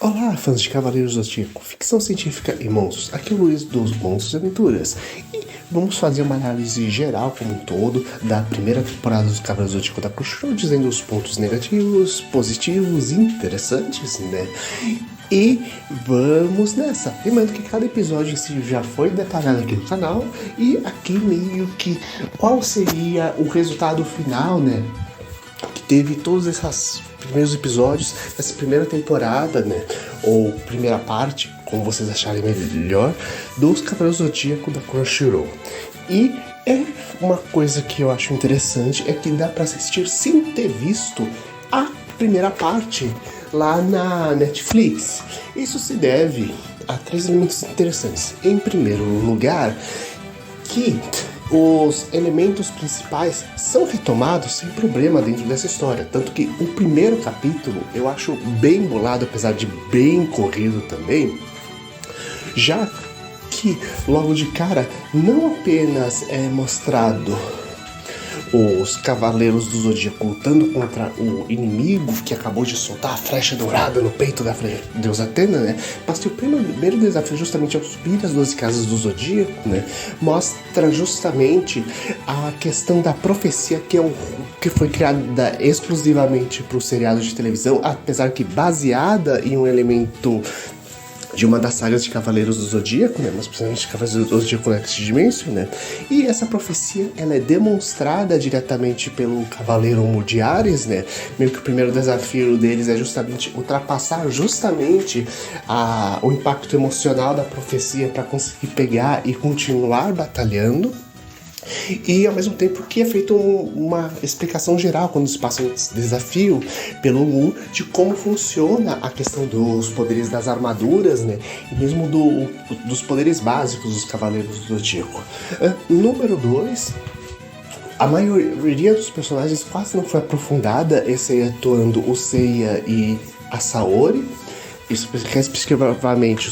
Olá, fãs de Cavaleiros do Zodíaco, ficção científica e monstros. Aqui é o Luiz dos Monstros e Aventuras. E vamos fazer uma análise geral como um todo da primeira temporada dos Cavaleiros do Zodíaco da Crunchyroll, dizendo os pontos negativos, positivos e interessantes, né? E vamos nessa. Lembrando que cada episódio em si já foi detalhado aqui no canal. E aqui meio que qual seria o resultado final, né? Que teve todos esses primeiros episódios dessa primeira temporada, né? Ou primeira parte, como vocês acharem melhor, dos Cavaleiros do Zodíaco da Crunchyroll. E é uma coisa que eu acho interessante, é que dá pra assistir sem ter visto a primeira parte lá na Netflix. Isso se deve a 3 elementos interessantes. Em primeiro lugar, que os elementos principais são retomados sem problema dentro dessa história. Tanto que o primeiro capítulo eu acho bem bolado, apesar de bem corrido também. Já que logo de cara não apenas é mostrado os Cavaleiros do Zodíaco lutando contra o inimigo que acabou de soltar a flecha dourada no peito da deusa Atena, né? Mas que o primeiro desafio justamente ao subir as 12 casas do Zodíaco, né? Mostra justamente a questão da profecia que foi criada exclusivamente para o seriado de televisão, apesar que baseada em um elemento de uma das sagas de Cavaleiros do Zodíaco, né? Mas principalmente Cavaleiros do Zodíaco Next Dimension, né? E essa profecia, ela é demonstrada diretamente pelo Cavaleiro Mude Ares, né? Meio que o primeiro desafio deles é justamente ultrapassar justamente o impacto emocional da profecia para conseguir pegar e continuar batalhando. E ao mesmo tempo que é feita uma explicação geral quando se passa um desafio pelo Mu de como funciona a questão dos poderes das armaduras, né? E mesmo dos poderes básicos dos Cavaleiros do Zodíaco. Número 2, a maioria dos personagens quase não foi aprofundada, excetuando o Seiya e a Saori. Isso respectivamente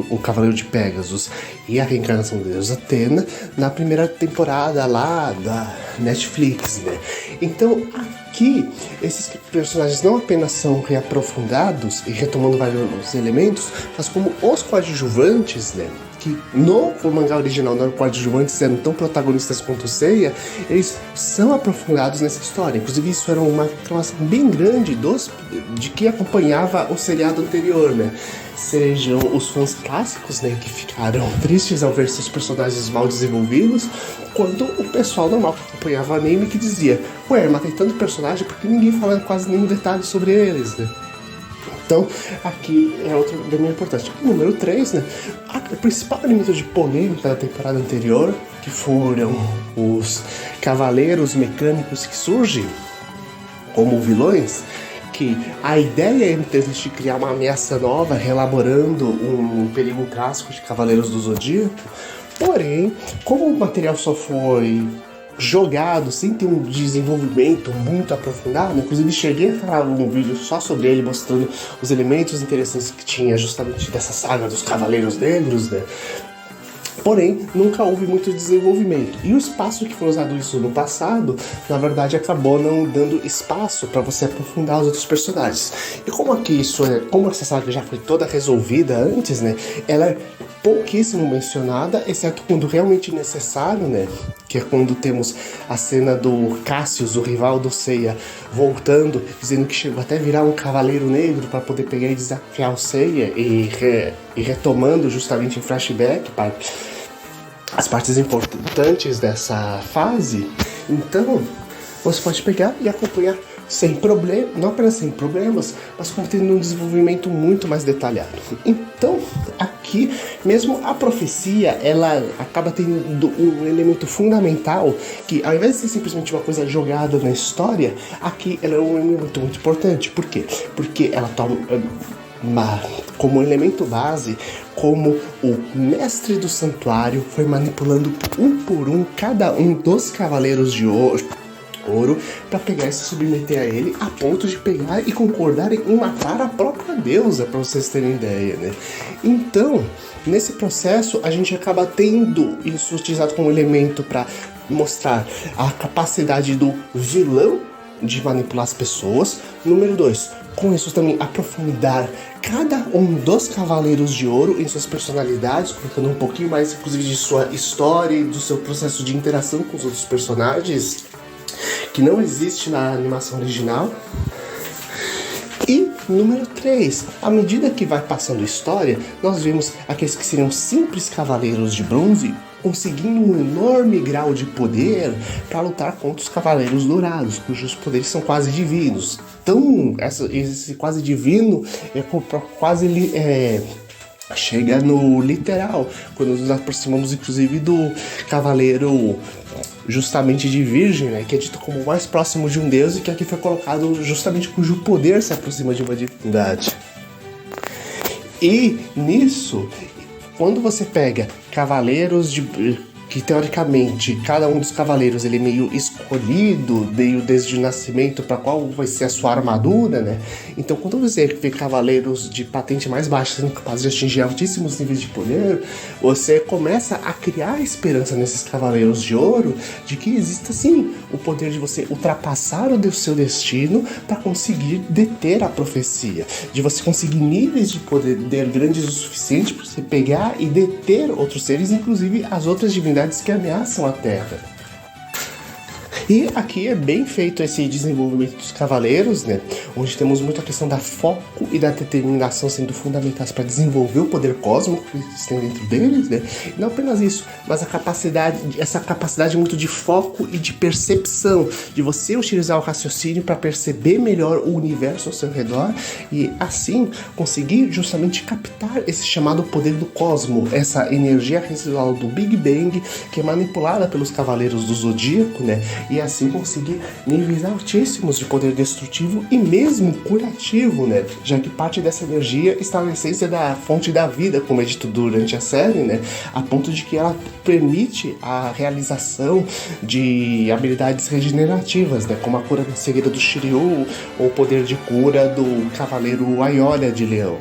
o Cavaleiro de Pegasus e a reencarnação da deusa Atena na primeira temporada lá da Netflix, né? Então aqui esses personagens não apenas são reaprofundados e retomando vários elementos, mas como os coadjuvantes, né? Que no mangá original, não coadjuvantes eram tão protagonistas quanto o Seiya, eles são aprofundados nessa história. Inclusive isso era uma reclamação bem grande de quem acompanhava o seriado anterior, né? Sejam os fãs clássicos, né, que ficaram tristes ao ver seus personagens mal desenvolvidos, quanto o pessoal normal que acompanhava o anime que dizia: ué, matei tanto personagem porque ninguém fala quase nenhum detalhe sobre eles, né? Então, aqui é outro bem importante. Número 3, né? O principal elemento de polêmica da temporada anterior, que foram os cavaleiros mecânicos que surgem como vilões, que a ideia é de criar uma ameaça nova, reelaborando um perigo clássico de Cavaleiros do Zodíaco. Porém, como o material só foi jogado sem ter um desenvolvimento muito aprofundado, inclusive cheguei a falar um vídeo só sobre ele, mostrando os elementos interessantes que tinha justamente dessa saga dos Cavaleiros Negros, né? Porém, nunca houve muito desenvolvimento. E o espaço que foi usado isso no passado, na verdade, acabou não dando espaço para você aprofundar os outros personagens. E como aqui como essa saga já foi toda resolvida antes, né? Ela é pouquíssimo mencionada, exceto quando realmente necessário, né? Que é quando temos a cena do Cassius, o rival do Seiya, voltando, dizendo que chegou até virar um cavaleiro negro para poder pegar e desafiar o Seiya e retomando justamente em flashback para as partes importantes dessa fase. Então, você pode pegar e acompanhar sem problema, não apenas sem problemas, mas como tendo um desenvolvimento muito mais detalhado. Então, aqui, mesmo a profecia, ela acaba tendo um elemento fundamental que, ao invés de ser simplesmente uma coisa jogada na história, aqui ela é um elemento muito importante. Por quê? Porque ela toma como elemento base, como o mestre do santuário foi manipulando um por um cada um dos cavaleiros de ouro para pegar e se submeter a ele, a ponto de pegar e concordar em matar a própria deusa, para vocês terem ideia, né? Então, nesse processo, a gente acaba tendo isso utilizado como elemento para mostrar a capacidade do vilão de manipular as pessoas. Número 2, com isso também aprofundar cada um dos Cavaleiros de Ouro em suas personalidades, colocando um pouquinho mais, inclusive, de sua história e do seu processo de interação com os outros personagens, que não existe na animação original. E número 3, à medida que vai passando a história, nós vemos aqueles que seriam simples Cavaleiros de Bronze conseguindo um enorme grau de poder para lutar contra os Cavaleiros Dourados, cujos poderes são quase divinos. Então, esse quase divino chega no literal, quando nos aproximamos inclusive do Cavaleiro justamente de Virgem, né, que é dito como o mais próximo de um deus e que aqui foi colocado justamente cujo poder se aproxima de uma divindade. E nisso, quando você pega cavaleiros que teoricamente cada um dos cavaleiros ele é meio escolhido, meio desde o nascimento para qual vai ser a sua armadura, né? Então quando você vê cavaleiros de patente mais baixa sendo capazes de atingir altíssimos níveis de poder, você começa a criar esperança nesses cavaleiros de ouro de que exista sim o poder de você ultrapassar o seu destino para conseguir deter a profecia, de você conseguir níveis de poder grandes o suficiente para você pegar e deter outros seres, inclusive as outras divindades que ameaçam a Terra. E aqui é bem feito esse desenvolvimento dos cavaleiros, né? Onde temos muito a questão da foco e da determinação sendo fundamentais para desenvolver o poder cósmico que existem dentro deles, né? E não apenas isso, mas essa capacidade muito de foco e de percepção, de você utilizar o raciocínio para perceber melhor o universo ao seu redor e assim conseguir justamente captar esse chamado poder do cosmo, essa energia residual do Big Bang que é manipulada pelos cavaleiros do Zodíaco, né? E assim conseguir níveis altíssimos de poder destrutivo e mesmo curativo, né? Já que parte dessa energia está na essência da fonte da vida, como é dito durante a série, né? A ponto de que ela permite a realização de habilidades regenerativas, né? Como a cura da cegueira do Shiryu ou o poder de cura do Cavaleiro Ayora de Leão.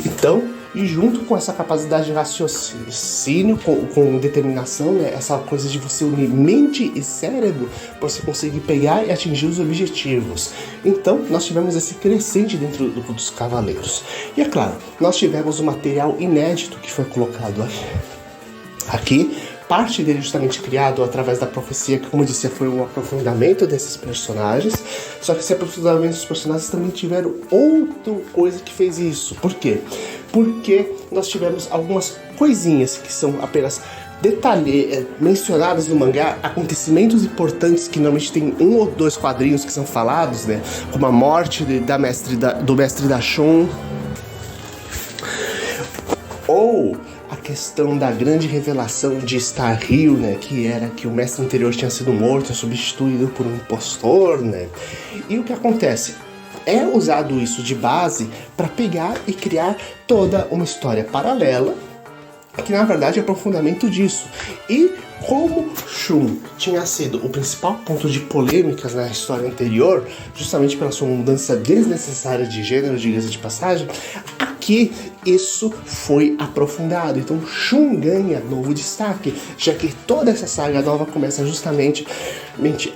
Então, e junto com essa capacidade de raciocínio, com determinação, né, essa coisa de você unir mente e cérebro para você conseguir pegar e atingir os objetivos. Então, nós tivemos esse crescente dentro dos cavaleiros. E é claro, nós tivemos um material inédito que foi colocado aqui. Parte dele justamente criado através da profecia, que como eu disse, foi um aprofundamento desses personagens. Só que esse aprofundamento dos personagens também tiveram outra coisa que fez isso. Por quê? Porque nós tivemos algumas coisinhas que são apenas mencionadas no mangá, acontecimentos importantes que normalmente tem 1 ou 2 quadrinhos que são falados, né? Como a morte do mestre da Shun, ou a questão da grande revelação de Star Hill, né, que era que o mestre anterior tinha sido morto, substituído por um impostor, né? E o que acontece? É usado isso de base para pegar e criar toda uma história paralela, que na verdade é aprofundamento disso. E como Shun tinha sido o principal ponto de polêmicas na história anterior, justamente pela sua mudança desnecessária de gênero, diga-se de passagem, aqui isso foi aprofundado. Então Shun ganha novo destaque, já que toda essa saga nova começa justamente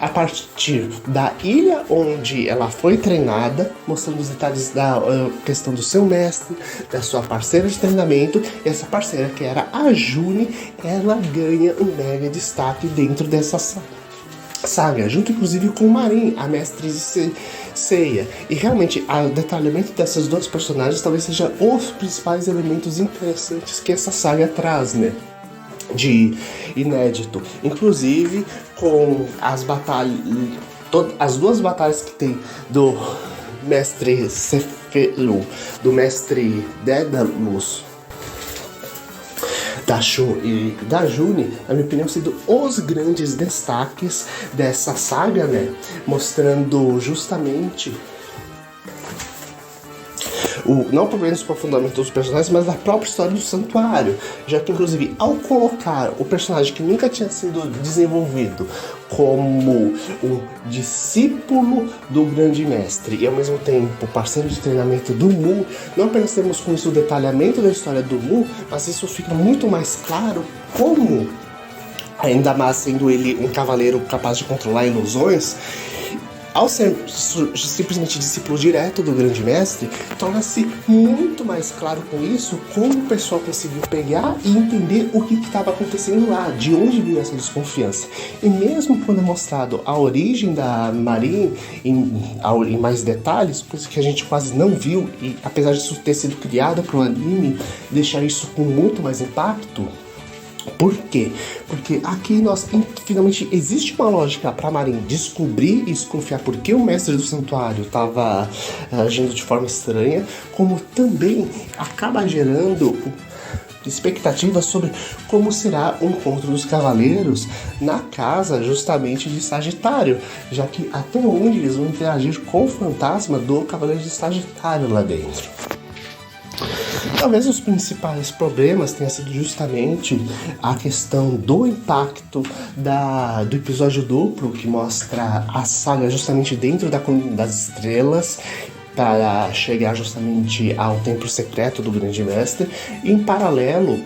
a partir da ilha onde ela foi treinada, mostrando os detalhes da questão do seu mestre, da sua parceira de treinamento, e essa parceira que era a June, ela ganha um mega destaque dentro dessa saga, junto inclusive com o Marin, a mestre Seiya. E realmente o detalhamento dessas duas personagens talvez seja os principais elementos interessantes que essa saga traz, né? De inédito, inclusive com as batalhas, as duas batalhas que tem do mestre Sephiroth, do mestre Daedalus, da Shun e da June, na minha opinião, sendo os grandes destaques dessa saga, né? Mostrando justamente não apenas o aprofundamento dos personagens, mas da própria história do santuário, já que inclusive ao colocar o personagem que nunca tinha sido desenvolvido como um discípulo do grande mestre e ao mesmo tempo parceiro de treinamento do Mu, não apenas temos com isso o detalhamento da história do Mu, mas isso fica muito mais claro como, ainda mais sendo ele um cavaleiro capaz de controlar ilusões, ao ser simplesmente discípulo direto do grande mestre, torna-se muito mais claro com isso como o pessoal conseguiu pegar e entender o que estava acontecendo lá, de onde veio essa desconfiança. E mesmo quando é mostrado a origem da Marin em mais detalhes, coisa que a gente quase não viu, e apesar disso ter sido criado para o anime, deixar isso com muito mais impacto. Por quê? Porque aqui finalmente existe uma lógica para Marin descobrir e desconfiar porque o mestre do santuário estava agindo de forma estranha, como também acaba gerando expectativas sobre como será o encontro dos cavaleiros na casa justamente de Sagitário, já que até onde eles vão interagir com o fantasma do Cavaleiro de Sagitário lá dentro. Talvez os principais problemas tenha sido justamente a questão do impacto do episódio duplo, que mostra a saga justamente dentro da Colina das Estrelas, para chegar justamente ao Templo Secreto do Grande Mestre, em paralelo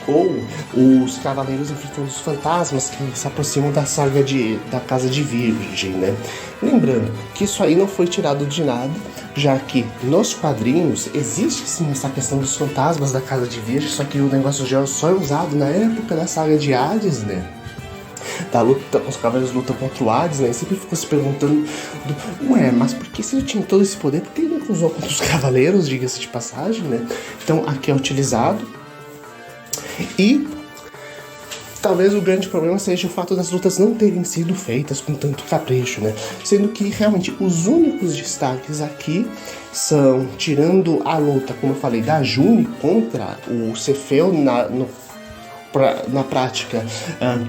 ou os cavaleiros enfrentando os fantasmas que se aproximam da saga da Casa de Virgem, né? Lembrando que isso aí não foi tirado de nada, já que nos quadrinhos existe sim essa questão dos fantasmas da Casa de Virgem, só que o negócio já só é usado na época da saga de Hades, né? Da luta, os cavaleiros lutam contra o Hades, né? E sempre ficou se perguntando, mas por que se ele tinha todo esse poder, por que ele não usou contra os cavaleiros, diga-se de passagem, né? Então aqui é utilizado. E talvez o grande problema seja o fato das lutas não terem sido feitas com tanto capricho, né? Sendo que realmente os únicos destaques aqui são, tirando a luta, como eu falei, da June contra o Cefeu na prática,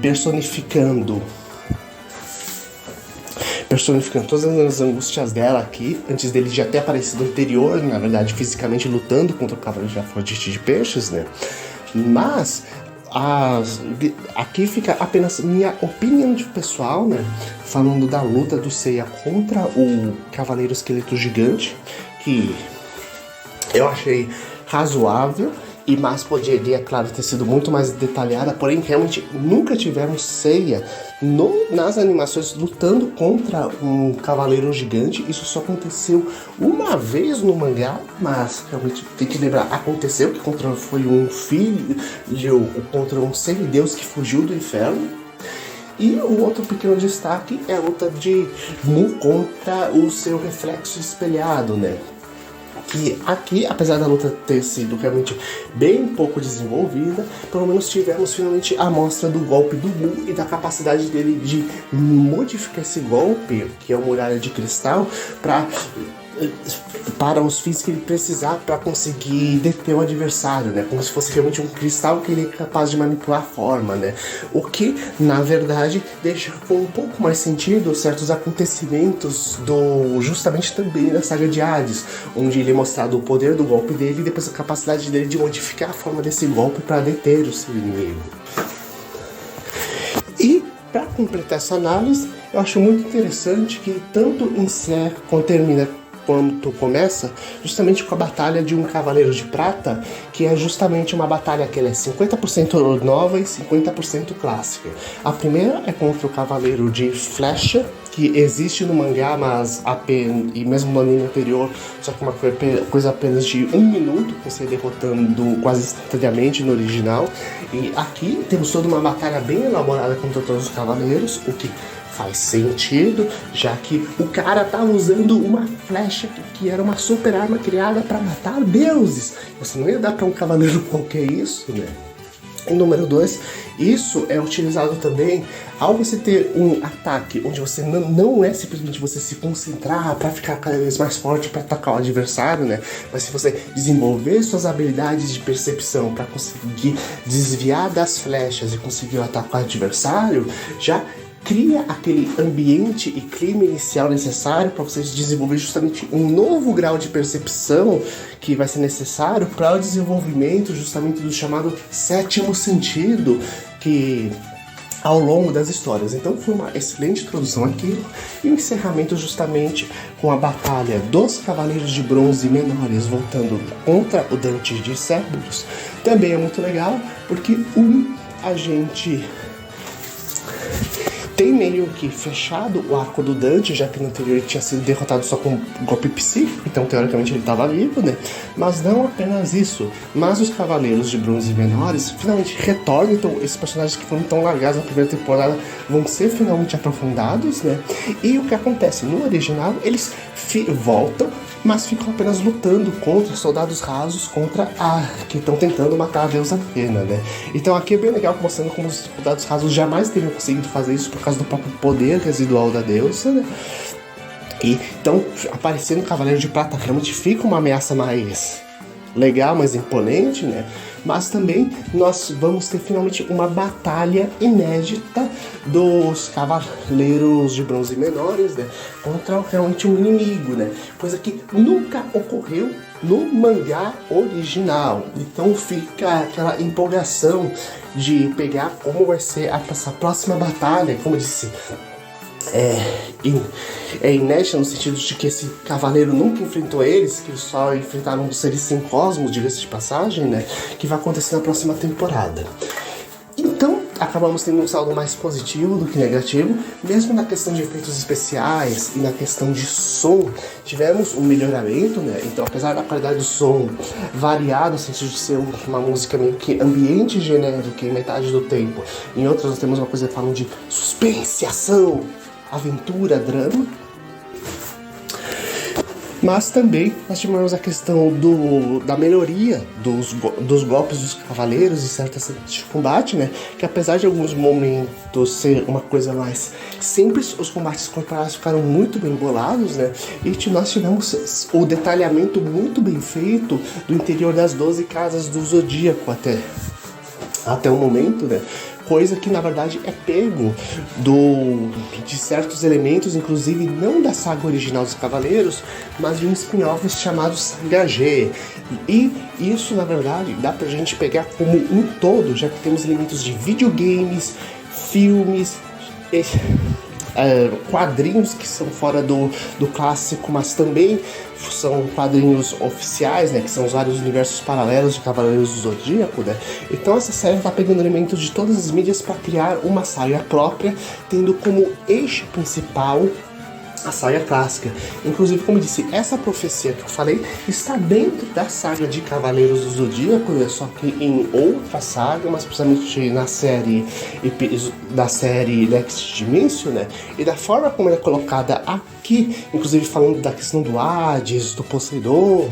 personificando todas as angústias dela aqui, antes dele já ter aparecido anterior, na verdade, fisicamente lutando contra o Cavaleiro de Afrodite de Peixes, né? Mas aqui fica apenas minha opinião de pessoal, né? Falando da luta do Seiya contra o Cavaleiro Esqueleto Gigante, que eu achei razoável, mas poderia, claro, ter sido muito mais detalhada, porém realmente nunca tivemos Seiya nas animações lutando contra um cavaleiro gigante. Isso só aconteceu uma vez no mangá, mas realmente tem que lembrar, aconteceu que foi um filho contra um semideus que fugiu do inferno. E o outro pequeno destaque é a luta de Mu contra o seu reflexo espelhado, né? Que aqui, apesar da luta ter sido realmente bem pouco desenvolvida, pelo menos tivemos finalmente a amostra do golpe do Mu e da capacidade dele de modificar esse golpe, que é uma muralha de cristal, para os fins que ele precisar para conseguir deter o adversário, né? Como se fosse realmente um cristal que ele é capaz de manipular a forma, né? O que, na verdade, deixa com um pouco mais sentido certos acontecimentos justamente também da saga de Hades, onde ele é mostrado o poder do golpe dele e depois a capacidade dele de modificar a forma desse golpe para deter o seu inimigo. E para completar essa análise, eu acho muito interessante que tanto encerra quanto termina quando começa justamente com a batalha de um Cavaleiro de Prata, que é justamente uma batalha que ela é 50% nova e 50% clássica. A primeira é contra o Cavaleiro de Flecha, que existe no mangá, mas e mesmo no anime anterior, só que uma coisa apenas de 1 minuto, você derrotando quase instantaneamente no original. E aqui temos toda uma batalha bem elaborada contra todos os cavaleiros, o que faz sentido, já que o cara tá usando uma flecha que era uma super arma criada para matar deuses. Você não ia dar para um cavaleiro qualquer isso, né? E número 2, isso é utilizado também ao você ter um ataque onde você não é simplesmente você se concentrar para ficar cada vez mais forte para atacar o adversário, né? Mas se você desenvolver suas habilidades de percepção para conseguir desviar das flechas e conseguir atacar o adversário, já cria aquele ambiente e clima inicial necessário para vocês desenvolver justamente um novo grau de percepção que vai ser necessário para o desenvolvimento justamente do chamado sétimo sentido, que ao longo das histórias. Então foi uma excelente introdução aqui e o encerramento justamente com a batalha dos Cavaleiros de Bronze menores voltando contra o Dante de Cerberus. Também é muito legal porque a gente tem meio que fechado o arco do Dante, já que no anterior ele tinha sido derrotado só com um golpe psíquico, então teoricamente ele estava vivo, né? Mas não apenas isso, mas os Cavaleiros de Bronze Menores finalmente retornam, então esses personagens que foram tão largados na primeira temporada vão ser finalmente aprofundados, né? E o que acontece? No original eles voltam, mas ficam apenas lutando contra soldados rasos, contra que estão tentando matar a deusa Athena, né? Então aqui é bem legal mostrando como os soldados rasos jamais teriam conseguido fazer isso por causa do próprio poder residual da deusa, né? E então aparecendo o Cavaleiro de Prata realmente fica uma ameaça mais legal, mais imponente, né? Mas também nós vamos ter finalmente uma batalha inédita dos Cavaleiros de Bronze Menores, né? Contra realmente um inimigo, né? Coisa que nunca ocorreu no mangá original. Então fica aquela empolgação de pegar como vai ser essa próxima batalha, como eu disse. É inédita no sentido de que esse cavaleiro nunca enfrentou eles, que eles só enfrentaram os seres sem cosmos, diga-se de passagem, né? Que vai acontecer na próxima temporada. Então, acabamos tendo um saldo mais positivo do que negativo, mesmo na questão de efeitos especiais e na questão de som, tivemos um melhoramento, né? Então, apesar da qualidade do som variar no sentido de ser uma música meio que ambiente genérica em metade do tempo, em outras nós temos uma coisa que falam de suspense, ação, aventura, drama. Mas também nós tivemos a questão da melhoria dos golpes dos cavaleiros e certas cenas de combate, né? Que apesar de alguns momentos ser uma coisa mais simples, os combates corporais ficaram muito bem bolados, né? E nós tivemos o detalhamento muito bem feito do interior das 12 casas do Zodíaco até o momento, né? Coisa que na verdade é pego de certos elementos, inclusive não da saga original dos Cavaleiros, mas de um spin-off chamado Saga G. E isso na verdade dá pra gente pegar como um todo, já que temos elementos de videogames, filmes, quadrinhos que são fora do clássico, mas também são quadrinhos oficiais, né, que são os vários universos paralelos de Cavaleiros do Zodíaco, né? Então essa série tá pegando elementos de todas as mídias para criar uma saga própria, tendo como eixo principal a saga clássica. Inclusive, como eu disse, essa profecia que eu falei está dentro da saga de Cavaleiros do Zodíaco, né? Só que em outra saga, mas precisamente na série Next Dimension, né? E da forma como ela é colocada aqui, inclusive falando da questão do Hades, do Poseidon,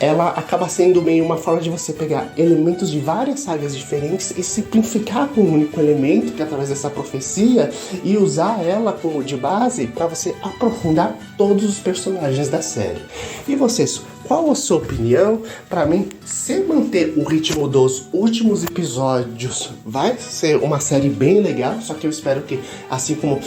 ela acaba sendo meio uma forma de você pegar elementos de várias sagas diferentes e simplificar com um único elemento, que é através dessa profecia, e usar ela como de base para você aprofundar todos os personagens da série. E vocês, qual a sua opinião? Para mim, se manter o ritmo dos últimos episódios, vai ser uma série bem legal, só que eu espero que, assim como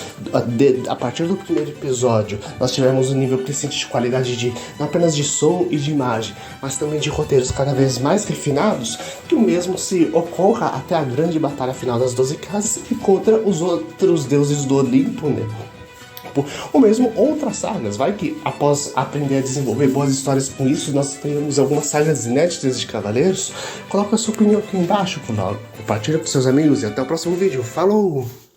a partir do primeiro episódio, nós tivemos um nível crescente de qualidade não apenas de som e de imagem, mas também de roteiros cada vez mais refinados, que o mesmo se ocorra até a grande batalha final das 12 casas e contra os outros deuses do Olimpo, né? Ou mesmo outras sagas, vai que após aprender a desenvolver boas histórias com isso, nós tenhamos algumas sagas inéditas de Cavaleiros. Coloca a sua opinião aqui embaixo, compartilha com seus amigos e até o próximo vídeo. Falou!